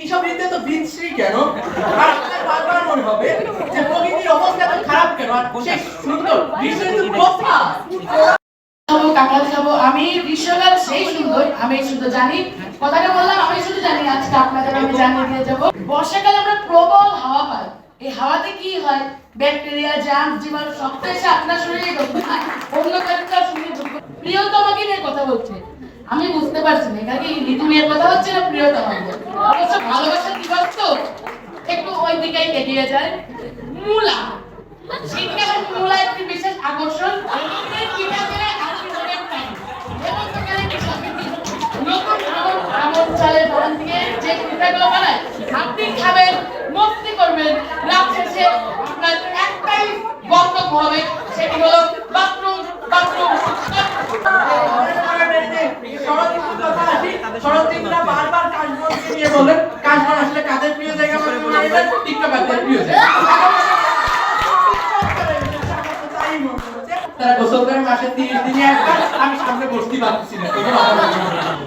এইসব ঋতুতে তো বৃষ্টি কেন? আর আপনার বারবার মনে হবে যে প্রকৃতির অবস্থা এত খারাপ কেন? আর সে সুন্দর গ্রীষ্ম ঋতু কোথায়? কাকড়া যাবো আমি গ্রীষ্মকাল সেই সুন্দর আমি শুধু জানি কথাটা বললাম আমি শুধু জানি আজকে আপনাদের আমি জানিয়ে দিয়ে যাবো বর্ষাকালে আমরা প্রবল হাওয়া পাই এই হাওয়াতে কি হয় ব্যাকটেরিয়া জার্মস জীবাণু সব তো এসে আপনার শরীরে ঢুকবে না অন্য কারোর শরীরে ঢুকবে প্রিয়তমাকে নিয়ে কথা বলছে আমি বুঝতে পারছি না এখানে কি ঋতু নিয়ে কথা হচ্ছে না প্রিয়তমা অবশ্য ভালোবাসা দিবস তো একটু ওই দিকেই এগিয়ে যায় মূলা শীতকালে মূলা একটি বিশেষ আকর্ষণ চালের দোকান থেকে যে পিঠাগুলো বানায় আপনি খাবেন মস্তি করবেন রাত শেষে আপনার একটাই গন্তব্য হবে সেটি হলো বাথরুম বাথরুম শরৎ ঋতুটা বারবার কাশবনকে নিয়ে বলেন কাশবন আসলে কাদের প্রিয় জায়গা টিকটকারদের প্রিয় জায়গা তারা গোসল করে মাসে 30 দিনে একবার আমি সামনে বসতে পারছি না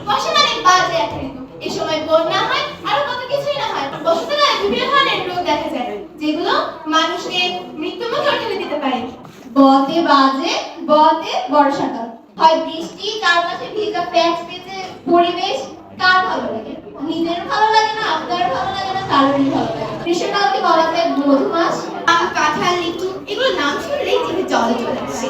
বর্ষা মানে বাজে একটা ঋতু এই সময় বন্যা হয় আর কত কিছুই না হয় বসন্তকালে বিভিন্ন ধরনের রোগ দেখা যায় যেগুলো মানুষকে মৃত্যুমুখে ঠেলে দিতে পারে বতে বাজে বতে বর্ষাকাল হয় বৃষ্টি চারপাশে ভিজা প্যাচ পেতে পরিবেশ কার ভালো লাগে নিজের ভালো লাগে না আপনার ভালো লাগে না কারোরই ভালো লাগে গ্রীষ্মকালকে বলা যায় মধুমাস আম কাঁঠাল লিচু এগুলো নাম শুনলেই জিভে জল চলে আসে